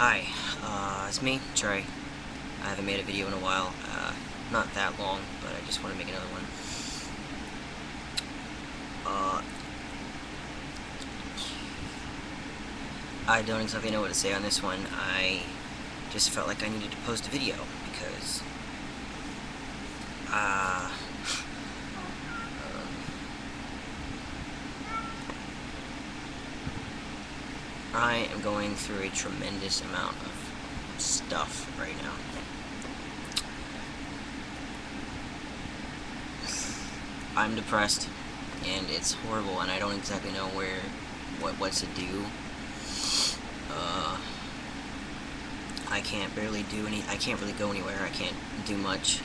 Hi, it's me, Trey. I haven't made a video in a while, not that long, but I just want to make another one. Uh, I don't exactly know what to say on this one. I just felt like I needed to post a video because, uh, I am going through a tremendous amount of stuff right now. I'm depressed, and it's horrible, and I don't exactly know what to do. I can't really go anywhere. I can't do much.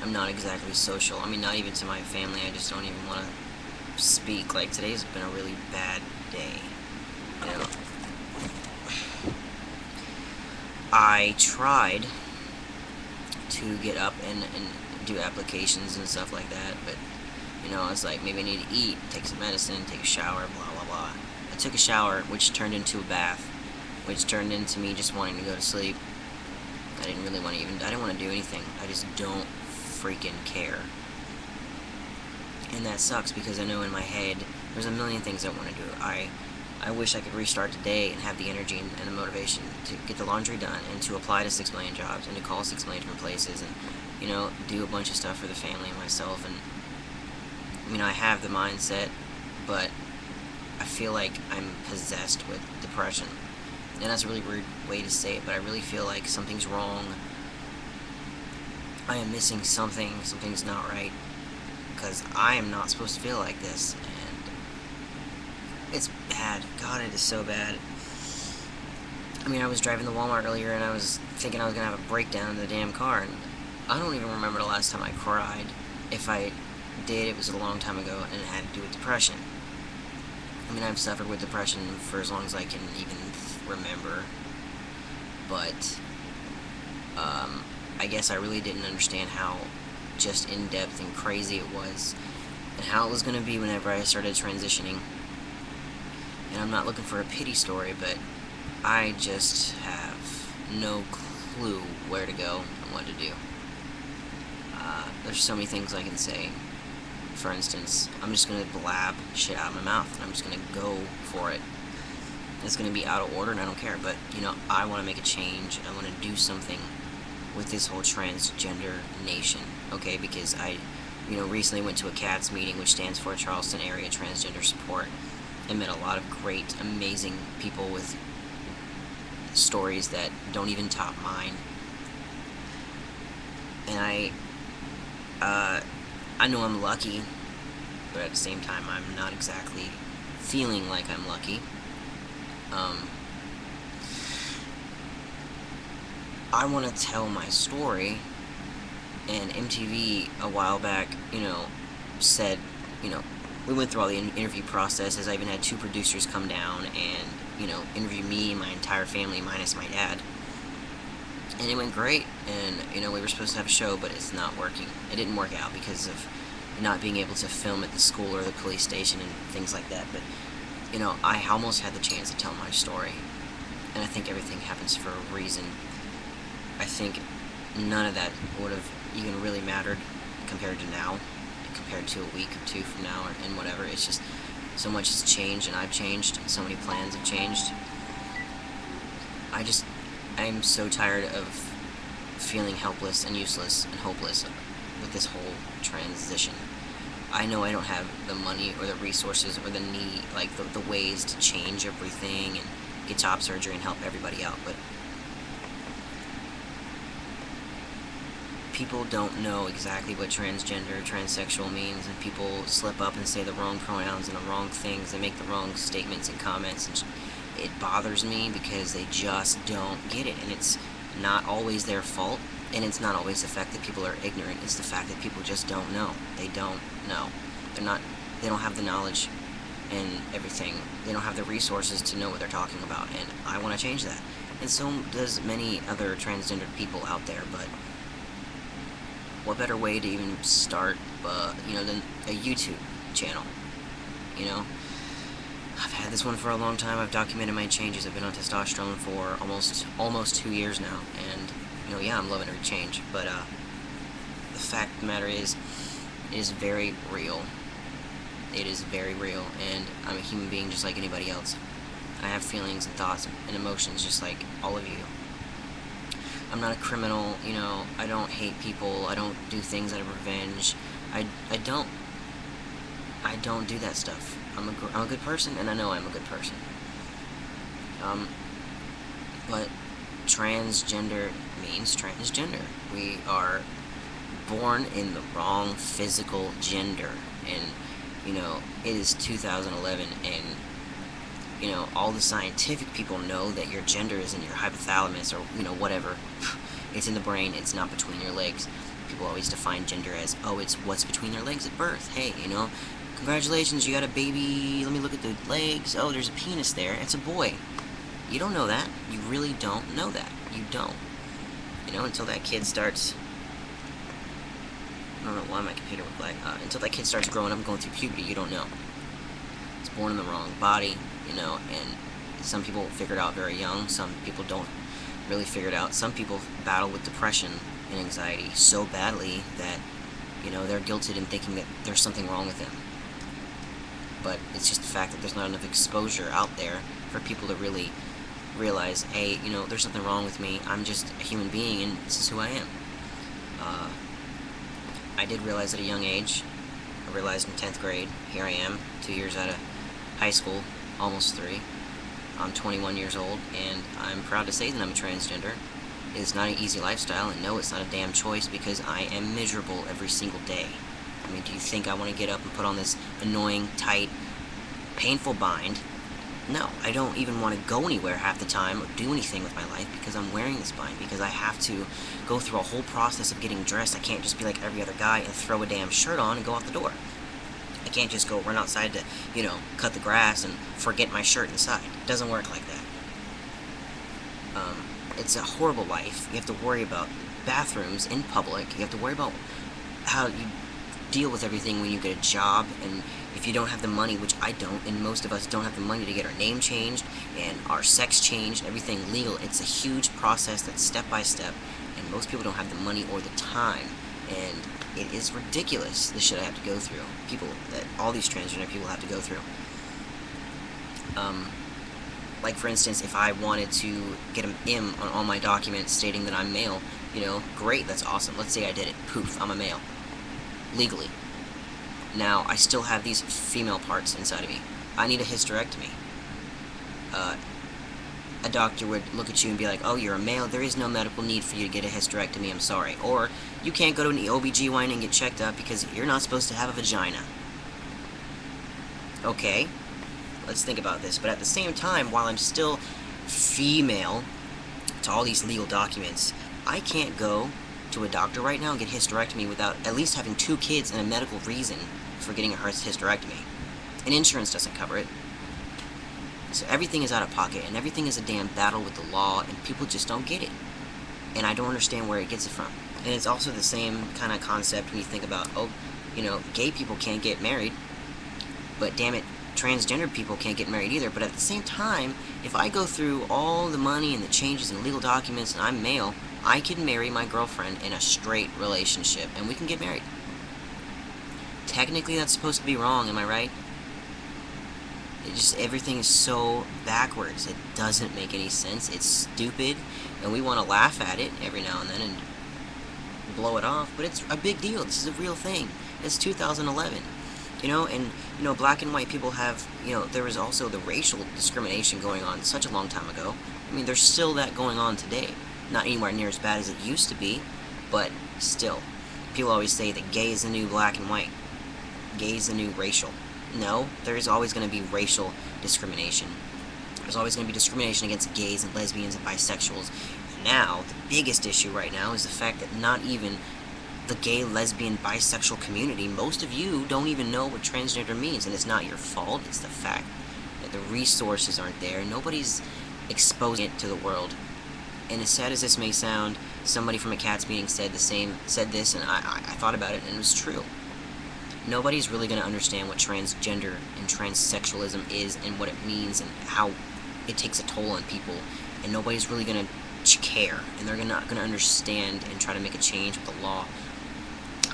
I'm not exactly social. I mean, not even to my family. I just don't even want to speak. Like, today's been a really bad day. You know, I tried to get up and do applications and stuff like that, but, I was like, maybe I need to eat, take some medicine, take a shower, blah, blah, blah. I took a shower, which turned into a bath, which turned into me just wanting to go to sleep. I didn't want to do anything. I just don't freaking care. And that sucks because I know in my head there's a million things I want to do. I wish I could restart today and have the energy and the motivation to get the laundry done and to apply to 6 million jobs and to call 6 million different places and, do a bunch of stuff for the family and myself. And, I have the mindset, but I feel like I'm possessed with depression. And that's a really weird way to say it, but I really feel like something's wrong. I am missing something. Something's not right. Because I am not supposed to feel like this. And it's bad. God, it is so bad. I was driving to Walmart earlier and I was thinking I was going to have a breakdown in the damn car. And I don't even remember the last time I cried. If I did, it was a long time ago and it had to do with depression. I've suffered with depression for as long as I can even remember, but I guess I really didn't understand how just in-depth and crazy it was, and how it was going to be whenever I started transitioning. And I'm not looking for a pity story, but I just have no clue where to go and what to do. There's so many things I can say. For instance, I'm just going to blab shit out of my mouth, and I'm just going to go for it. It's going to be out of order, and I don't care, but, I want to make a change. I want to do something with this whole transgender nation, okay? Because I, recently went to a CATS meeting, which stands for Charleston Area Transgender Support, and met a lot of great, amazing people with stories that don't even top mine. And I know I'm lucky, but at the same time, I'm not exactly feeling like I'm lucky. I want to tell my story, and MTV a while back, said, we went through all the interview processes. I even had 2 producers come down and, interview me and my entire family minus my dad. And it went great, and, we were supposed to have a show, but it's not working. It didn't work out because of not being able to film at the school or the police station and things like that, but, I almost had the chance to tell my story, and I think everything happens for a reason. I think none of that would have even really mattered compared to now, compared to a week or 2 from now, and whatever. It's just, so much has changed, and I've changed, and so many plans have changed. I'm so tired of feeling helpless and useless and hopeless with this whole transition. I know I don't have the money or the resources or the need, like the ways to change everything and get top surgery and help everybody out, but people don't know exactly what transgender, transsexual means, and people slip up and say the wrong pronouns and the wrong things. They make the wrong statements and comments, and it bothers me because they just don't get it, and it's not always their fault, and it's not always the fact that people are ignorant. It's the fact that people just don't know. They don't know. They don't have the knowledge and everything. They don't have the resources to know what they're talking about, and I want to change that. And so does many other transgendered people out there, but what better way to even start, than a YouTube channel, I've had this one for a long time. I've documented my changes. I've been on testosterone for almost 2 years now, and yeah, I'm loving every change. But the fact of the matter is, it is very real. It is very real, and I'm a human being just like anybody else. I have feelings and thoughts and emotions just like all of you. I'm not a criminal, I don't hate people, I don't do things out of revenge. I don't do that stuff. I'm a good person, and I know I'm a good person. But transgender means transgender. We are born in the wrong physical gender, and it is 2011, and all the scientific people know that your gender is in your hypothalamus, or whatever. It's in the brain. It's not between your legs. People always define gender as, oh, it's what's between their legs at birth. Hey, congratulations, you got a baby. Let me look at the legs. Oh, there's a penis there. It's a boy. You don't know that. You really don't know that. You don't. Until that kid starts. I don't know why my computer went black. Until that kid starts growing up and going through puberty, you don't know. It's born in the wrong body, and some people figure it out very young. Some people don't really figure it out. Some people battle with depression and anxiety so badly that, they're guilted in thinking that there's something wrong with them. But it's just the fact that there's not enough exposure out there for people to really realize, hey, there's something wrong with me. I'm just a human being, and this is who I am. I did realize at a young age. I realized in 10th grade. Here I am, 2 years out of high school, almost 3. I'm 21 years old, and I'm proud to say that I'm a transgender. It's not an easy lifestyle, and no, it's not a damn choice, because I am miserable every single day. I mean, do you think I want to get up and put on this annoying, tight, painful bind? No, I don't even want to go anywhere half the time or do anything with my life because I'm wearing this bind, because I have to go through a whole process of getting dressed. I can't just be like every other guy and throw a damn shirt on and go out the door. I can't just go run outside to, cut the grass and forget my shirt inside. It doesn't work like that. It's a horrible life. You have to worry about bathrooms in public. You have to worry about how you deal with everything when you get a job, and if you don't have the money, which I don't, and most of us don't have the money to get our name changed and our sex changed, everything legal. It's a huge process that's step by step, and most people don't have the money or the time, and it is ridiculous, the shit I have to go through. All these transgender people have to go through. Like, for instance, if I wanted to get an M on all my documents stating that I'm male, great, that's awesome. Let's say I did it. Poof, I'm a male. Legally. Now, I still have these female parts inside of me. I need a hysterectomy. A doctor would look at you and be like, oh, you're a male, there is no medical need for you to get a hysterectomy, I'm sorry. Or, you can't go to an OBGYN and get checked up because you're not supposed to have a vagina. Okay, let's think about this. But at the same time, while I'm still female to all these legal documents, I can't go to a doctor right now and get a hysterectomy without at least having 2 kids and a medical reason for getting a hysterectomy. And insurance doesn't cover it. So everything is out of pocket, and everything is a damn battle with the law, and people just don't get it. And I don't understand where it gets it from. And it's also the same kind of concept when you think about, gay people can't get married, but damn it, transgender people can't get married either. But at the same time, if I go through all the money and the changes and legal documents and I'm male, I can marry my girlfriend in a straight relationship, and we can get married. Technically, that's supposed to be wrong, am I right? Everything is so backwards. It doesn't make any sense. It's stupid, and we want to laugh at it every now and then and blow it off, but it's a big deal. This is a real thing. It's 2011. And black and white people have, there was also the racial discrimination going on such a long time ago. I mean, there's still that going on today. Not anywhere near as bad as it used to be, but still. People always say that gay is the new black and white. Gay is the new racial. No, there is always going to be racial discrimination. There's always going to be discrimination against gays and lesbians and bisexuals. And now, the biggest issue right now is the fact that not even the gay, lesbian, bisexual community, most of you don't even know what transgender means, and it's not your fault. It's the fact that the resources aren't there. Nobody's exposing it to the world. And as sad as this may sound, somebody from a CATS meeting said this, and I thought about it, and it was true. Nobody's really going to understand what transgender and transsexualism is and what it means and how it takes a toll on people, and nobody's really going to care, and they're not going to understand and try to make a change with the law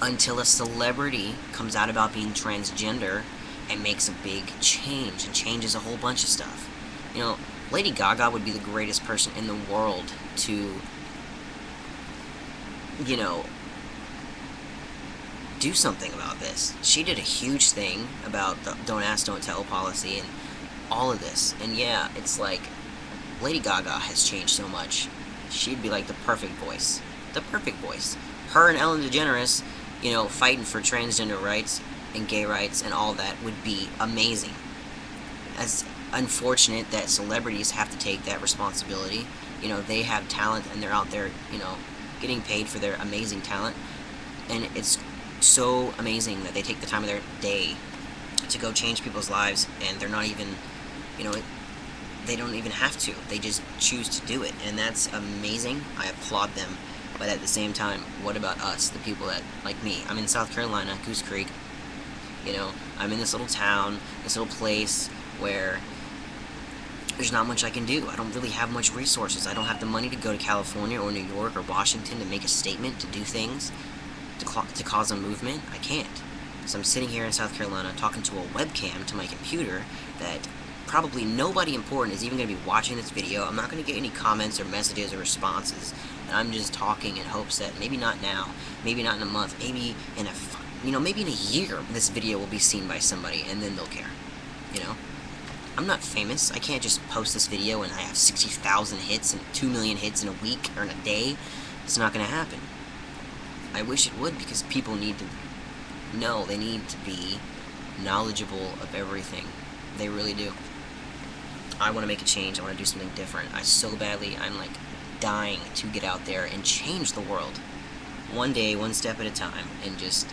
until a celebrity comes out about being transgender and makes a big change and changes a whole bunch of stuff. You know, Lady Gaga would be the greatest person in the world to, you know, do something about this. She did a huge thing about the don't ask, don't tell policy and all of this. And yeah, it's like Lady Gaga has changed so much. She'd be like the perfect voice. The perfect voice. Her and Ellen DeGeneres, you know, fighting for transgender rights and gay rights and all that would be amazing. It's unfortunate that celebrities have to take that responsibility. You know, they have talent and they're out there, you know, getting paid for their amazing talent. And it's so amazing that they take the time of their day to go change people's lives, and they're not even, you know, they don't even have to. They just choose to do it, and that's amazing. I applaud them. But at the same time, what about us, the people that, like me, I'm in South Carolina, Goose Creek, you know, I'm in this little town, this little place where there's not much I can do. I don't really have much resources. I don't have the money to go to California or New York or Washington to make a statement, to do things, to cause a movement. I can't. So I'm sitting here in South Carolina talking to a webcam to my computer that probably nobody important is even going to be watching this video. I'm not going to get any comments or messages or responses. And I'm just talking in hopes that maybe not now, maybe not in a month, maybe in maybe in a year, this video will be seen by somebody and then they'll care. You know? I'm not famous. I can't just post this video and I have 60,000 hits and 2 million hits in a week or in a day. It's not going to happen. I wish it would, because people need to know. They need to be knowledgeable of everything. They really do. I want to make a change. I want to do something different. I'm like dying to get out there and change the world. One day, one step at a time, and just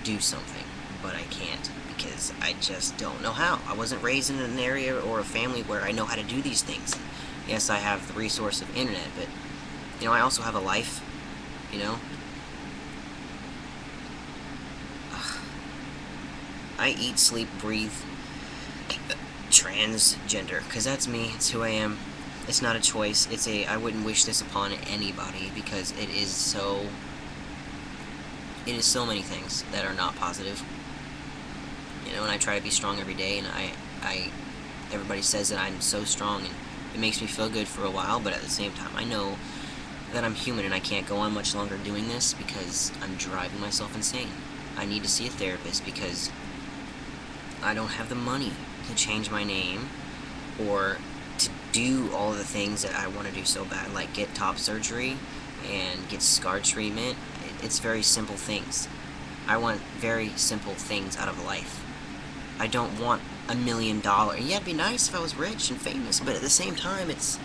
do something. But I can't, because I just don't know how. I wasn't raised in an area or a family where I know how to do these things. Yes, I have the resource of internet, but, you know, I also have a life, you know? I eat, sleep, breathe transgender, because that's me. It's who I am. It's not a choice. I wouldn't wish this upon anybody, because it is so many things that are not positive. You know, and I try to be strong every day, and everybody says that I'm so strong, and it makes me feel good for a while, but at the same time, I know that I'm human, and I can't go on much longer doing this, because I'm driving myself insane. I need to see a therapist, because I don't have the money to change my name, or to do all of the things that I want to do so bad, like get top surgery, and get scar treatment. It's very simple things. I want very simple things out of life. I don't want $1 million. Yeah, it'd be nice if I was rich and famous, but at the same time, it's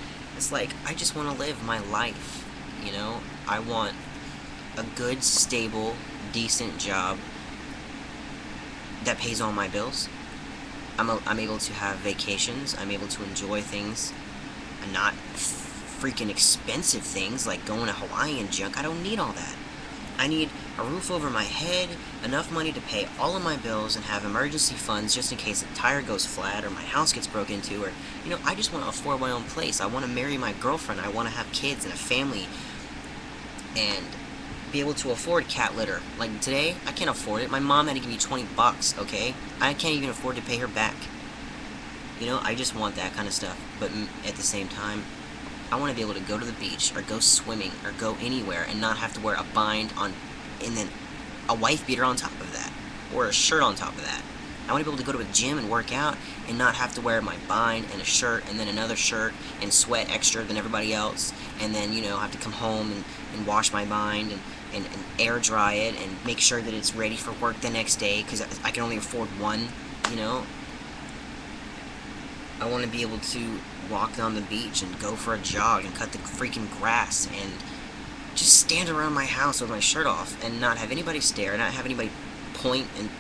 like, I just want to live my life, you know? I want a good, stable, decent job that pays all my bills. I'm able to have vacations. I'm able to enjoy things, and not freaking expensive things like going to Hawaii and junk. I don't need all that. I need a roof over my head, enough money to pay all of my bills, and have emergency funds just in case a tire goes flat or my house gets broken into, or, you know, I just want to afford my own place. I want to marry my girlfriend. I want to have kids and a family, and be able to afford cat litter. Like today, I can't afford it. My mom had to give me $20, okay? I can't even afford to pay her back. You know, I just want that kind of stuff. But at the same time, I want to be able to go to the beach, or go swimming, or go anywhere, and not have to wear a bind on, and then a wife beater on top of that, or a shirt on top of that. I want to be able to go to a gym and work out, and not have to wear my bind, and a shirt, and then another shirt, and sweat extra than everybody else, and then, you know, have to come home and wash my bind, and air dry it, and make sure that it's ready for work the next day, because I can only afford one, you know? I want to be able to walk down the beach and go for a jog and cut the freaking grass and just stand around my house with my shirt off and not have anybody stare, not have anybody point. And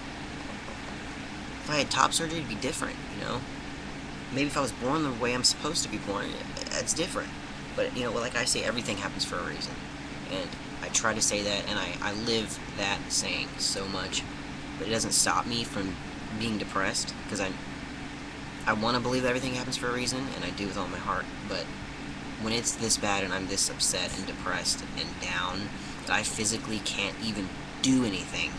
if I had top surgery, it'd be different, you know? Maybe if I was born the way I'm supposed to be born, that's different. But, you know, like I say, everything happens for a reason. And I try to say that, and I live that saying so much, but it doesn't stop me from being depressed, because I want to believe that everything happens for a reason, and I do with all my heart, but when it's this bad and I'm this upset and depressed and down that I physically can't even do anything,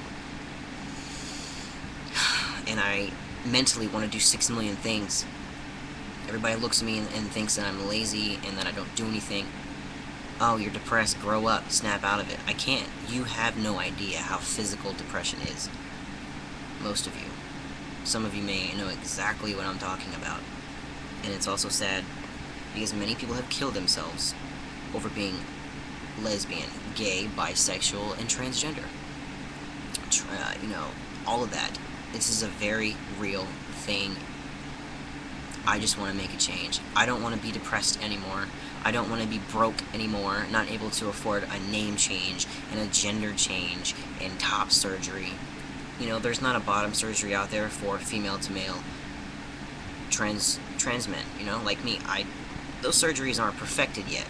and I mentally want to do 6 million things, everybody looks at me and thinks that I'm lazy and that I don't do anything. Oh, you're depressed, grow up, snap out of it. I can't. You have no idea how physical depression is. Most of you. Some of you may know exactly what I'm talking about. And it's also sad because many people have killed themselves over being lesbian, gay, bisexual, and transgender. All of that. This is a very real thing. I just want to make a change. I don't want to be depressed anymore. I don't want to be broke anymore, not able to afford a name change and a gender change and top surgery. There's not a bottom surgery out there for female to male trans men, like me. Those surgeries aren't perfected yet.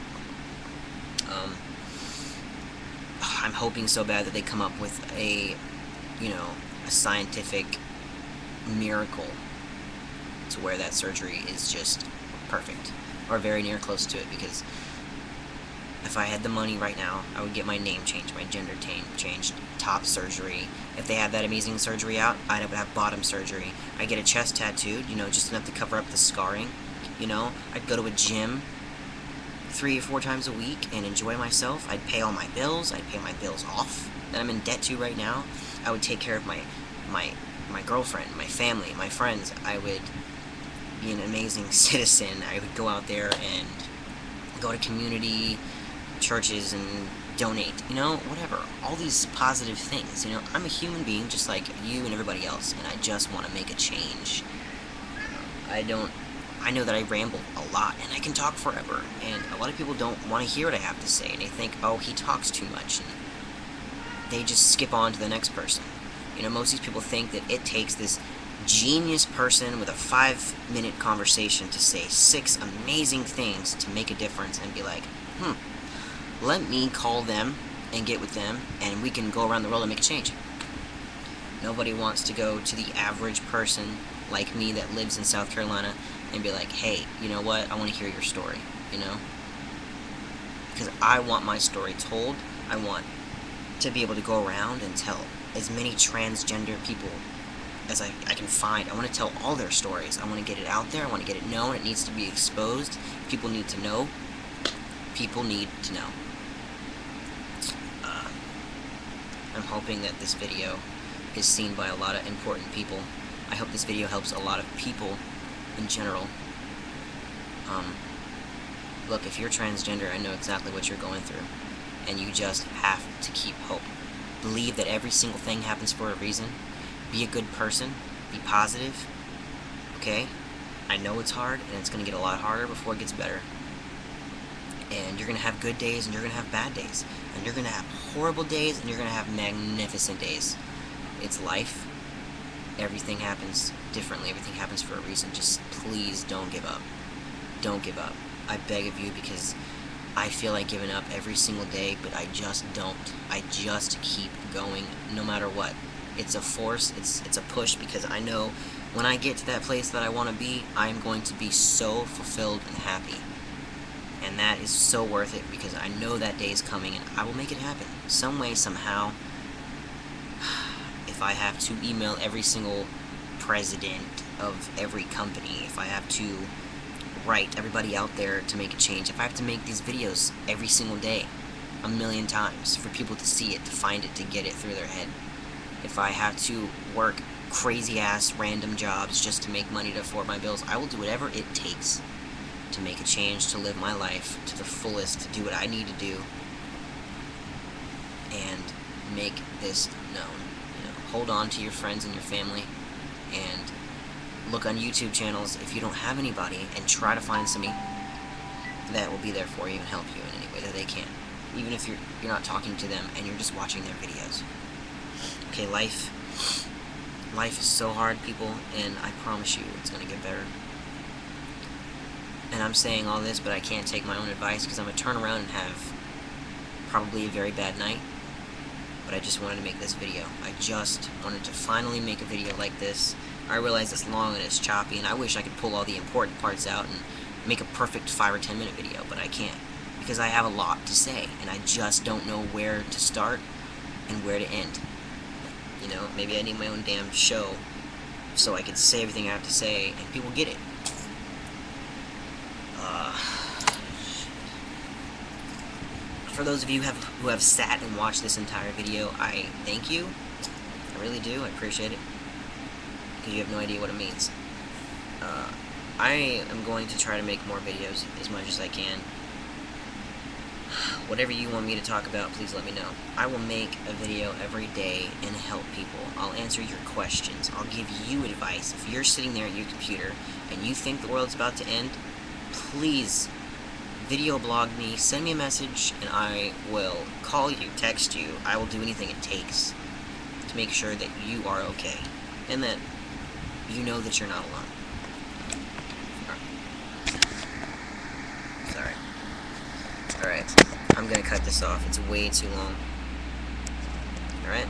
I'm hoping so bad that they come up with a scientific miracle to where that surgery is just perfect, or very near close to it, because if I had the money right now, I would get my name changed, my gender changed, top surgery. If they had that amazing surgery out, I'd have bottom surgery. I'd get a chest tattooed, just enough to cover up the scarring. I'd go to a gym 3 or 4 times a week and enjoy myself. I'd pay all my bills. I'd pay my bills off that I'm in debt to right now. I would take care of my girlfriend, my family, my friends. I would be an amazing citizen. I would go out there and go to community churches and donate, whatever. All these positive things. I'm a human being just like you and everybody else, and I just want to make a change. I know that I ramble a lot, and I can talk forever, and a lot of people don't want to hear what I have to say, and they think, oh, he talks too much, and they just skip on to the next person. Most of these people think that it takes this genius person with a 5-minute conversation to say 6 amazing things to make a difference and be like, let me call them and get with them, and we can go around the world and make a change. Nobody wants to go to the average person like me that lives in South Carolina and be like, hey, you know what, I want to hear your story, because I want my story told. I want to be able to go around and tell as many transgender people as I can find. I want to tell all their stories. I want to get it out there. I want to get it known. It needs to be exposed. People need to know. People need to know. I'm hoping that this video is seen by a lot of important people. I hope this video helps a lot of people in general. Look, if you're transgender, I know exactly what you're going through, and you just have to keep hope. Believe that every single thing happens for a reason. Be a good person. Be positive. Okay? I know it's hard, and it's going to get a lot harder before it gets better. And you're going to have good days, and you're going to have bad days. And you're going to have horrible days, and you're going to have magnificent days. It's life. Everything happens differently. Everything happens for a reason. Just please don't give up. Don't give up. I beg of you, because I feel like giving up every single day, but I just don't. I just keep going no matter what. It's a force, it's a push, because I know when I get to that place that I want to be, I'm going to be so fulfilled and happy. And that is so worth it, because I know that day is coming, and I will make it happen. Some way, somehow. If I have to email every single president of every company, if I have to write everybody out there to make a change, if I have to make these videos every single day, 1,000,000 times, for people to see it, to find it, to get it through their head, if I have to work crazy-ass random jobs just to make money to afford my bills, I will do whatever it takes to make a change, to live my life to the fullest, to do what I need to do, and make this known. Hold on to your friends and your family, and look on YouTube channels if you don't have anybody, and try to find somebody that will be there for you and help you in any way that they can, even if you're not talking to them and you're just watching their videos. Okay, life is so hard, people, and I promise you it's going to get better. And I'm saying all this, but I can't take my own advice, because I'm going to turn around and have probably a very bad night, but I just wanted to make this video. I just wanted to finally make a video like this. I realize it's long and it's choppy, and I wish I could pull all the important parts out and make a perfect 5 or 10 minute video, but I can't, because I have a lot to say, and I just don't know where to start and where to end. You know, maybe I need my own damn show so I can say everything I have to say and people get it. For those of you who have sat and watched this entire video, I thank you. I really do. I appreciate it, because you have no idea what it means. I am going to try to make more videos as much as I can. Whatever you want me to talk about, please let me know. I will make a video every day and help people. I'll answer your questions. I'll give you advice. If you're sitting there at your computer and you think the world's about to end, please video blog me, send me a message, and I will call you, text you. I will do anything it takes to make sure that you are okay and that you know that you're not alone. Sorry. Alright, I'm gonna cut this off. It's way too long. Alright?